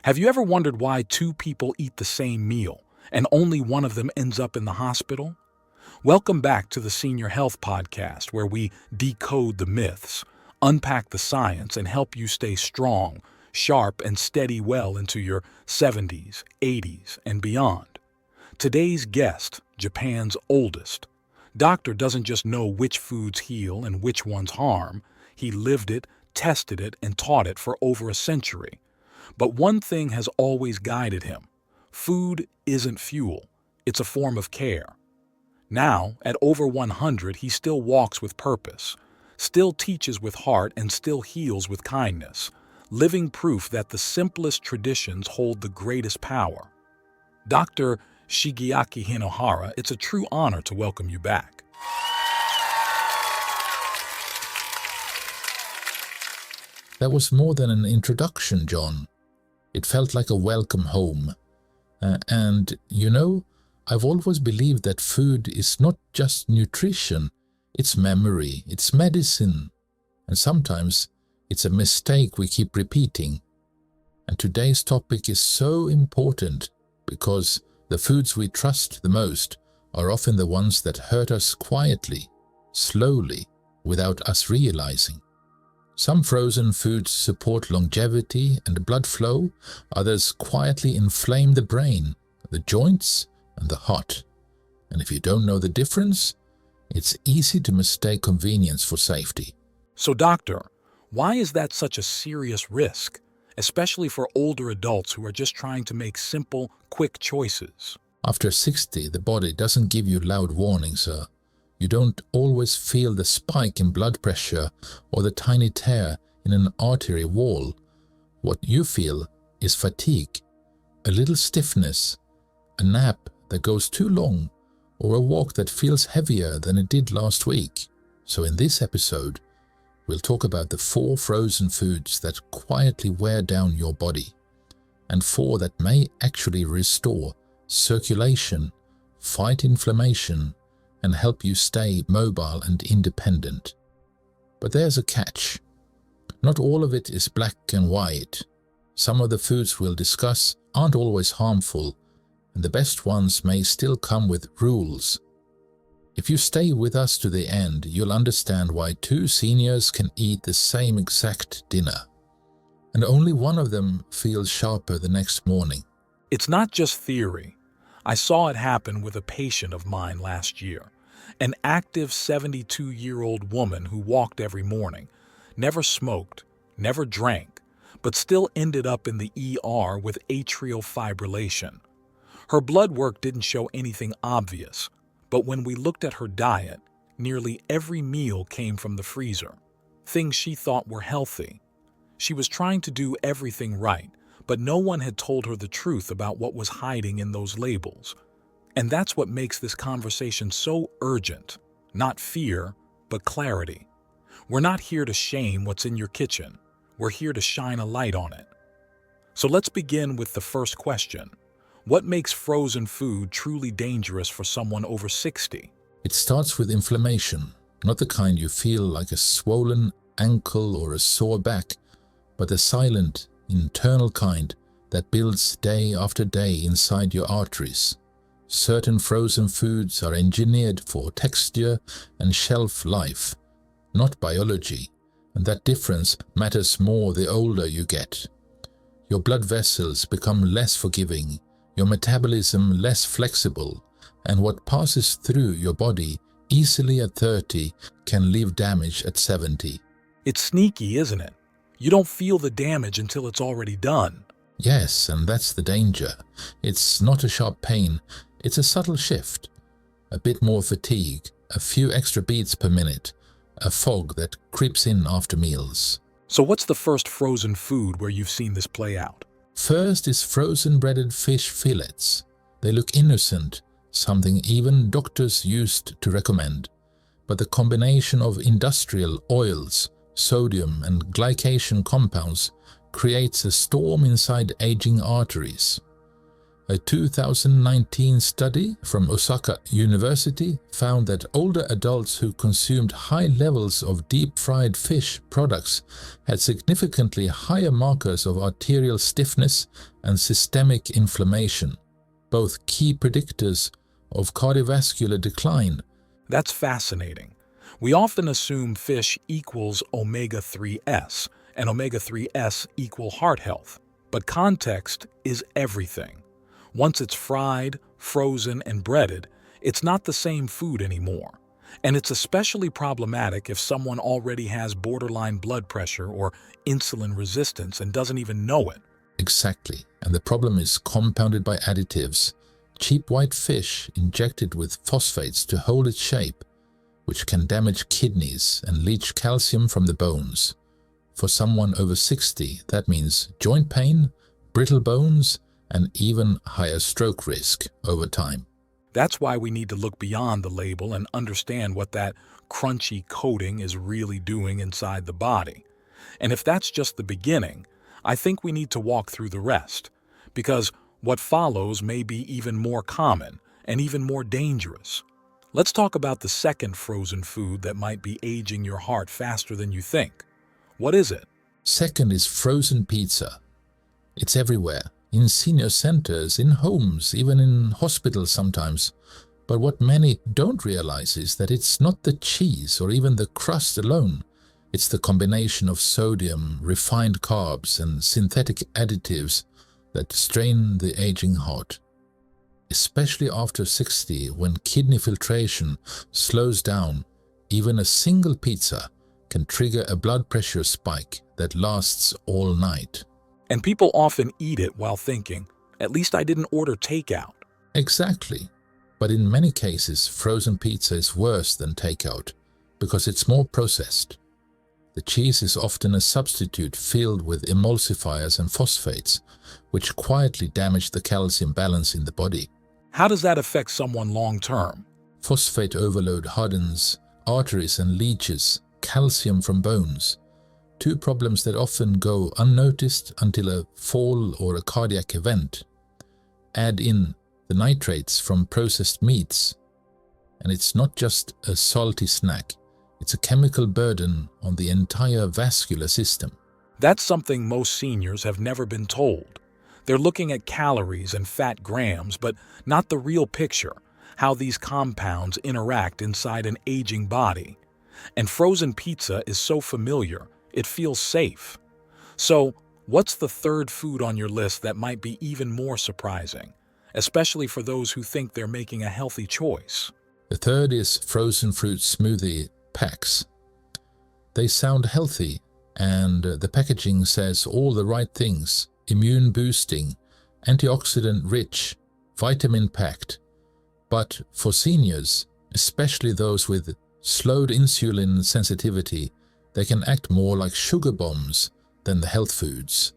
Have you ever wondered why two people eat the same meal and only one of them ends up in the hospital? Welcome back to the Senior Health Podcast, where we decode the myths, unpack the science, and help you stay strong, sharp, and steady well into your 70s, 80s, and beyond. Today's guest, Japan's oldest doctor, doesn't just know which foods heal and which ones harm. He lived it, tested it, and taught it for over a century. But one thing has always guided him. Food isn't fuel. It's a form of care. Now, at over 100, he still walks with purpose, still teaches with heart, and still heals with kindness, living proof that the simplest traditions hold the greatest power. Dr. Shigeaki Hinohara, it's a true honor to welcome you back. That was more than an introduction, John. It felt like a welcome home. I've always believed that food is not just nutrition, it's memory, it's medicine. And sometimes it's a mistake we keep repeating. And today's topic is so important because the foods we trust the most are often the ones that hurt us quietly, slowly, without us realizing. Some frozen foods support longevity and blood flow, others quietly inflame the brain, the joints, and the heart. And if you don't know the difference, it's easy to mistake convenience for safety. So, doctor, why is that such a serious risk, especially for older adults who are just trying to make simple, quick choices? After 60, the body doesn't give you loud warnings, sir. You don't always feel the spike in blood pressure or the tiny tear in an artery wall. What you feel is fatigue, a little stiffness, a nap that goes too long, or a walk that feels heavier than it did last week. So in this episode, we'll talk about the 4 frozen foods that quietly wear down your body, and 4 that may actually restore circulation, fight inflammation, and help you stay mobile and independent. But there's a catch. Not all of it is black and white. Some of the foods we'll discuss aren't always harmful, and the best ones may still come with rules. If you stay with us to the end, you'll understand why 2 seniors can eat the same exact dinner, and only one of them feels sharper the next morning. It's not just theory. I saw it happen with a patient of mine last year, an active 72-year-old woman who walked every morning, never smoked, never drank, but still ended up in the ER with atrial fibrillation. Her blood work didn't show anything obvious, but when we looked at her diet, nearly every meal came from the freezer, things she thought were healthy. She was trying to do everything right, but no one had told her the truth about what was hiding in those labels. And that's what makes this conversation so urgent. Not fear, but clarity. We're not here to shame what's in your kitchen. We're here to shine a light on it. So let's begin with the first question. What makes frozen food truly dangerous for someone over 60? It starts with inflammation, not the kind you feel like a swollen ankle or a sore back, but the silent, internal kind that builds day after day inside your arteries. Certain frozen foods are engineered for texture and shelf life, not biology, and that difference matters more the older you get. Your blood vessels become less forgiving, your metabolism less flexible, and what passes through your body easily at 30 can leave damage at 70. It's sneaky, isn't it? You don't feel the damage until it's already done. Yes, and that's the danger. It's not a sharp pain, it's a subtle shift. A bit more fatigue, a few extra beats per minute, a fog that creeps in after meals. So what's the first frozen food where you've seen this play out? First is frozen breaded fish fillets. They look innocent, something even doctors used to recommend. But the combination of industrial oils, sodium and glycation compounds creates a storm inside aging arteries. A 2019 study from Osaka University found that older adults who consumed high levels of deep-fried fish products had significantly higher markers of arterial stiffness and systemic inflammation, both key predictors of cardiovascular decline. That's fascinating. We often assume fish equals omega-3s, and omega-3s equal heart health. But context is everything. Once it's fried, frozen, and breaded, it's not the same food anymore. And it's especially problematic if someone already has borderline blood pressure or insulin resistance and doesn't even know it. Exactly, and the problem is compounded by additives. Cheap white fish injected with phosphates to hold its shape, which can damage kidneys and leach calcium from the bones. For someone over 60, that means joint pain, brittle bones, and even higher stroke risk over time. That's why we need to look beyond the label and understand what that crunchy coating is really doing inside the body. And if that's just the beginning, I think we need to walk through the rest, because what follows may be even more common and even more dangerous. Let's talk about the second frozen food that might be aging your heart faster than you think. What is it? Second is frozen pizza. It's everywhere, in senior centers, in homes, even in hospitals sometimes. But what many don't realize is that it's not the cheese or even the crust alone. It's the combination of sodium, refined carbs, and synthetic additives that strain the aging heart. Especially after 60, when kidney filtration slows down, even a single pizza can trigger a blood pressure spike that lasts all night. And people often eat it while thinking, at least I didn't order takeout. Exactly. But in many cases, frozen pizza is worse than takeout because it's more processed. The cheese is often a substitute filled with emulsifiers and phosphates, which quietly damage the calcium balance in the body. How does that affect someone long-term? Phosphate overload hardens arteries and leaches calcium from bones, two problems that often go unnoticed until a fall or a cardiac event. Add in the nitrates from processed meats, and it's not just a salty snack, it's a chemical burden on the entire vascular system. That's something most seniors have never been told. They're looking at calories and fat grams, but not the real picture, how these compounds interact inside an aging body. And frozen pizza is so familiar, it feels safe. So, what's the third food on your list that might be even more surprising, especially for those who think they're making a healthy choice? The third is frozen fruit smoothie packs. They sound healthy, and the packaging says all the right things: immune boosting, antioxidant rich, vitamin packed. But for seniors, especially those with slowed insulin sensitivity, they can act more like sugar bombs than the health foods.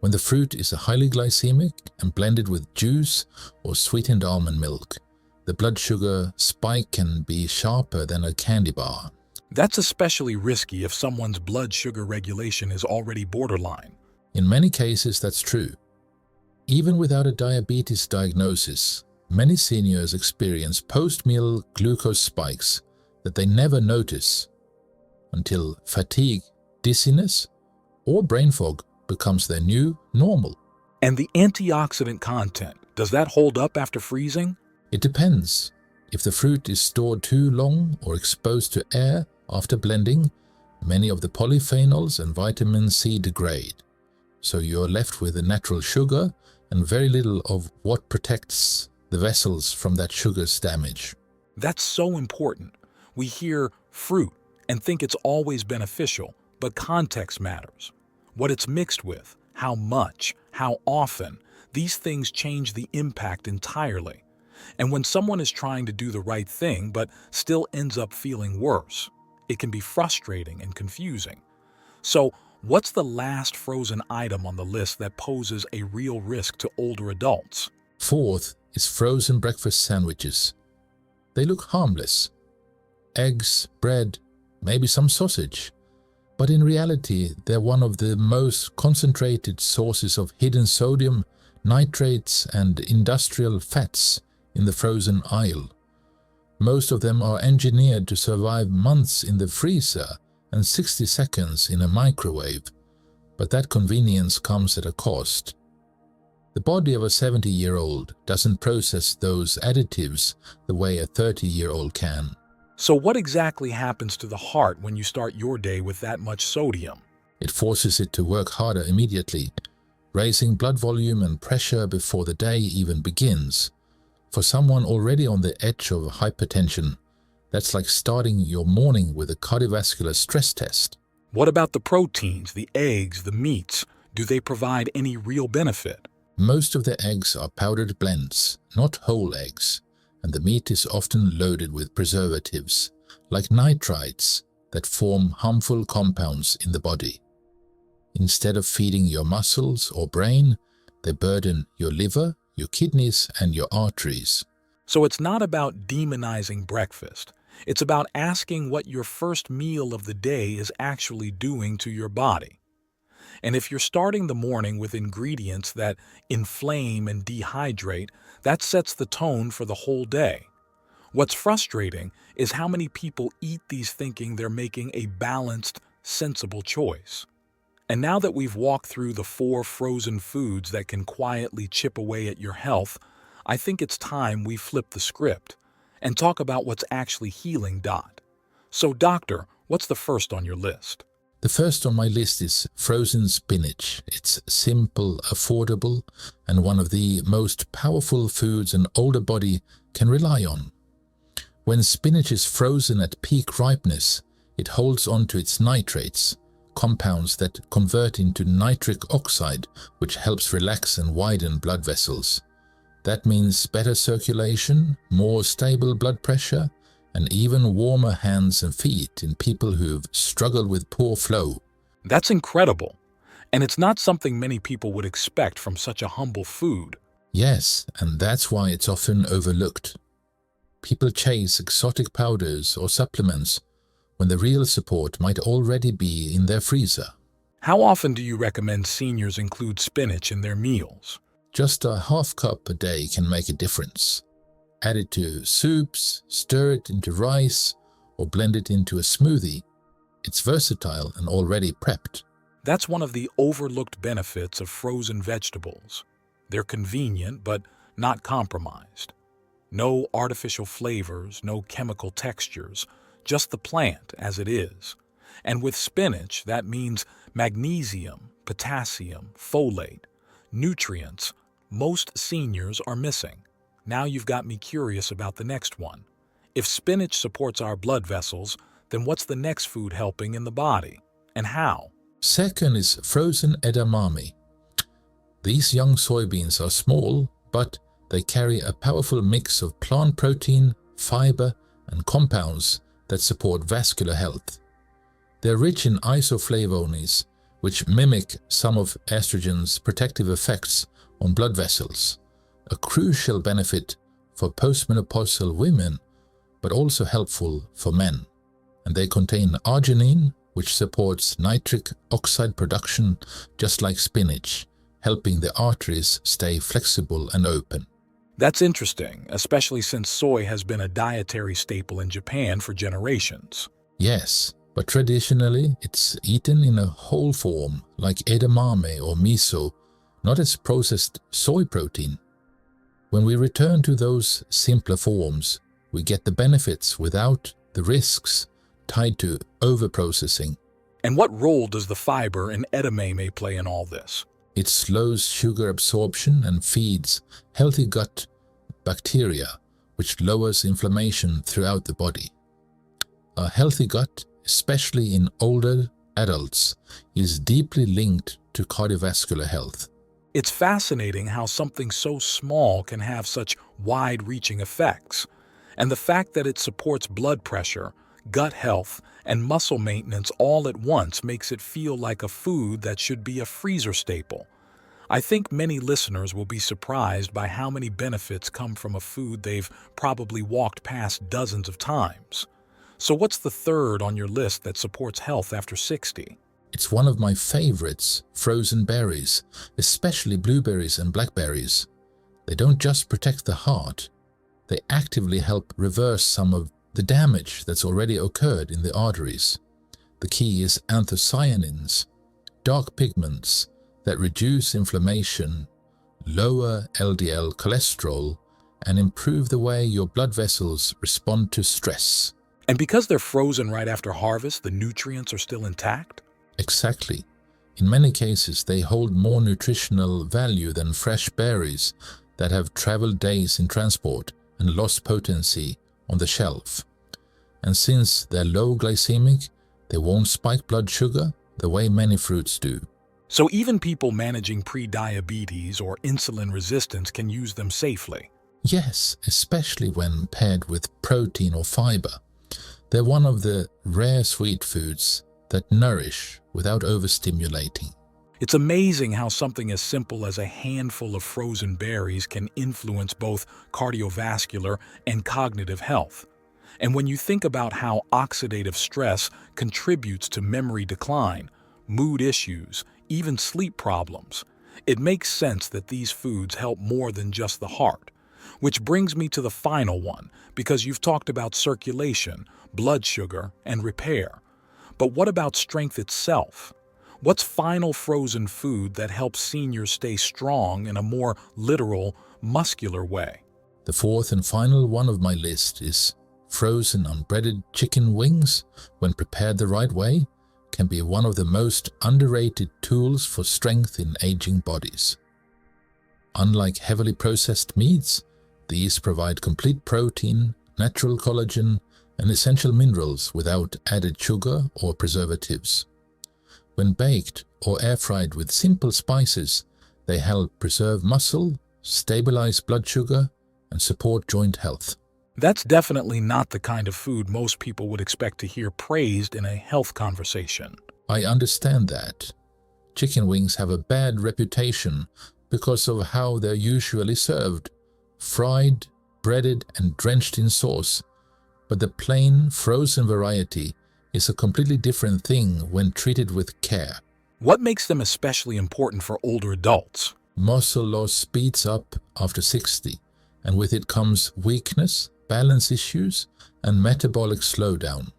When the fruit is highly glycemic and blended with juice or sweetened almond milk, the blood sugar spike can be sharper than a candy bar. That's especially risky if someone's blood sugar regulation is already borderline. In many cases, that's true. Even without a diabetes diagnosis, many seniors experience post-meal glucose spikes that they never notice until fatigue, dizziness, or brain fog becomes their new normal. And the antioxidant content, does that hold up after freezing? It depends. If the fruit is stored too long or exposed to air after blending, many of the polyphenols and vitamin C degrade. So you're left with a natural sugar and very little of what protects the vessels from that sugar's damage. That's so important. We hear fruit and think it's always beneficial, but context matters. What it's mixed with, how much, how often, these things change the impact entirely. And when someone is trying to do the right thing but still ends up feeling worse, it can be frustrating and confusing. So, what's the last frozen item on the list that poses a real risk to older adults? Fourth is frozen breakfast sandwiches. They look harmless. Eggs, bread, maybe some sausage. But in reality, they're one of the most concentrated sources of hidden sodium, nitrates and industrial fats in the frozen aisle. Most of them are engineered to survive months in the freezer and 60 seconds in a microwave, but that convenience comes at a cost. The body of a 70-year-old doesn't process those additives the way a 30-year-old can. So what exactly happens to the heart when you start your day with that much sodium? It forces it to work harder immediately, raising blood volume and pressure before the day even begins. For someone already on the edge of hypertension, that's like starting your morning with a cardiovascular stress test. What about the proteins, the eggs, the meats? Do they provide any real benefit? Most of the eggs are powdered blends, not whole eggs, and the meat is often loaded with preservatives, like nitrites, that form harmful compounds in the body. Instead of feeding your muscles or brain, they burden your liver, your kidneys, and your arteries. So it's not about demonizing breakfast. It's about asking what your first meal of the day is actually doing to your body. And if you're starting the morning with ingredients that inflame and dehydrate, that sets the tone for the whole day. What's frustrating is how many people eat these thinking they're making a balanced, sensible choice. And now that we've walked through the 4 frozen foods that can quietly chip away at your health, I think it's time we flip the script and talk about what's actually healing. So, doctor, what's the first on your list? The first on my list is frozen spinach. It's simple, affordable, and one of the most powerful foods an older body can rely on. When spinach is frozen at peak ripeness, it holds on to its nitrates, compounds that convert into nitric oxide, which helps relax and widen blood vessels. That means better circulation, more stable blood pressure, and even warmer hands and feet in people who've struggled with poor flow. That's incredible. And it's not something many people would expect from such a humble food. Yes, and that's why it's often overlooked. People chase exotic powders or supplements when the real support might already be in their freezer. How often do you recommend seniors include spinach in their meals? Just a half cup a day can make a difference. Add it to soups, stir it into rice, or blend it into a smoothie. It's versatile and already prepped. That's one of the overlooked benefits of frozen vegetables. They're convenient, but not compromised. No artificial flavors, no chemical textures, just the plant as it is. And with spinach, that means magnesium, potassium, folate, nutrients most seniors are missing. Now you've got me curious about the next one. If spinach supports our blood vessels, then what's the next food helping in the body? And how? Second is frozen edamame. These young soybeans are small, but they carry a powerful mix of plant protein, fiber, and compounds that support vascular health. They're rich in isoflavones, which mimic some of estrogen's protective effects on blood vessels, a crucial benefit for postmenopausal women, but also helpful for men. And they contain arginine, which supports nitric oxide production just like spinach, helping the arteries stay flexible and open. That's interesting, especially since soy has been a dietary staple in Japan for generations. Yes, but traditionally it's eaten in a whole form like edamame or miso, not as processed soy protein. When we return to those simpler forms, we get the benefits without the risks tied to overprocessing. And what role does the fiber in edamame play in all this? It slows sugar absorption and feeds healthy gut bacteria, which lowers inflammation throughout the body. A healthy gut, especially in older adults, is deeply linked to cardiovascular health. It's fascinating how something so small can have such wide-reaching effects. And the fact that it supports blood pressure, gut health, and muscle maintenance all at once makes it feel like a food that should be a freezer staple. I think many listeners will be surprised by how many benefits come from a food they've probably walked past dozens of times. So what's the third on your list that supports health after 60? It's one of my favorites, frozen berries, especially blueberries and blackberries. They don't just protect the heart, they actively help reverse some of the damage that's already occurred in the arteries. The key is anthocyanins, dark pigments that reduce inflammation, lower LDL cholesterol, and improve the way your blood vessels respond to stress. And because they're frozen right after harvest, the nutrients are still intact? Exactly. In many cases, they hold more nutritional value than fresh berries that have traveled days in transport and lost potency on the shelf. And since they're low glycemic, they won't spike blood sugar the way many fruits do. So even people managing pre-diabetes or insulin resistance can use them safely? Yes, especially when paired with protein or fiber. They're one of the rare sweet foods that nourish without overstimulating. It's amazing how something as simple as a handful of frozen berries can influence both cardiovascular and cognitive health. And when you think about how oxidative stress contributes to memory decline, mood issues, even sleep problems, it makes sense that these foods help more than just the heart. Which brings me to the final one, because you've talked about circulation, blood sugar, and repair. But what about strength itself? What's final frozen food that helps seniors stay strong in a more literal, muscular way? The fourth and final one of my list is frozen unbreaded chicken wings. When prepared the right way, can be one of the most underrated tools for strength in aging bodies. Unlike heavily processed meats, these provide complete protein, natural collagen, and essential minerals without added sugar or preservatives. When baked or air-fried with simple spices, they help preserve muscle, stabilize blood sugar, and support joint health. That's definitely not the kind of food most people would expect to hear praised in a health conversation. I understand that. Chicken wings have a bad reputation because of how they're usually served, fried, breaded, and drenched in sauce. But the plain, frozen variety is a completely different thing when treated with care. What makes them especially important for older adults? Muscle loss speeds up after 60, and with it comes weakness, balance issues, and metabolic slowdown.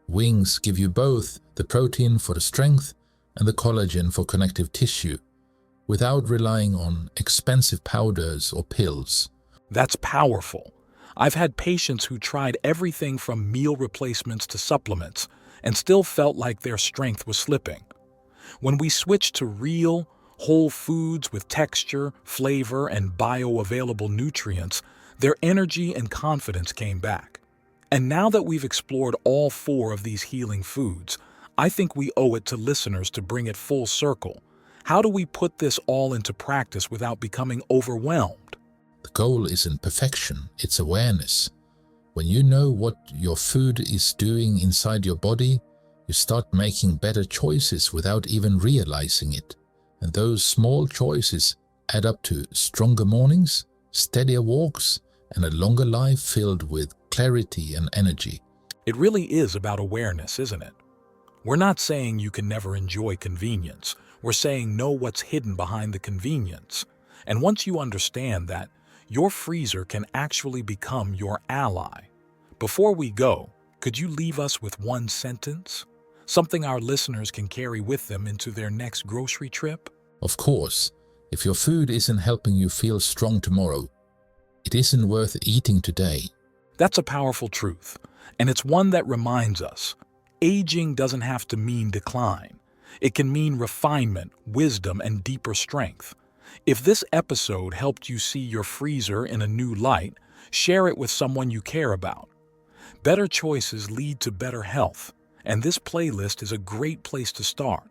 Wings give you both the protein for the strength and the collagen for connective tissue, without relying on expensive powders or pills. That's powerful. I've had patients who tried everything from meal replacements to supplements and still felt like their strength was slipping. When we switched to real, whole foods with texture, flavor, and bioavailable nutrients, their energy and confidence came back. And now that we've explored all four of these healing foods, I think we owe it to listeners to bring it full circle. How do we put this all into practice without becoming overwhelmed? The goal isn't perfection, it's awareness. When you know what your food is doing inside your body, you start making better choices without even realizing it. And those small choices add up to stronger mornings, steadier walks, and a longer life filled with clarity and energy. It really is about awareness, isn't it? We're not saying you can never enjoy convenience. We're saying know what's hidden behind the convenience. And once you understand that, your freezer can actually become your ally. Before we go, could you leave us with one sentence? Something our listeners can carry with them into their next grocery trip? Of course, if your food isn't helping you feel strong tomorrow, it isn't worth eating today. That's a powerful truth, and it's one that reminds us, aging doesn't have to mean decline. It can mean refinement, wisdom, and deeper strength. If this episode helped you see your freezer in a new light, share it with someone you care about. Better choices lead to better health, and this playlist is a great place to start.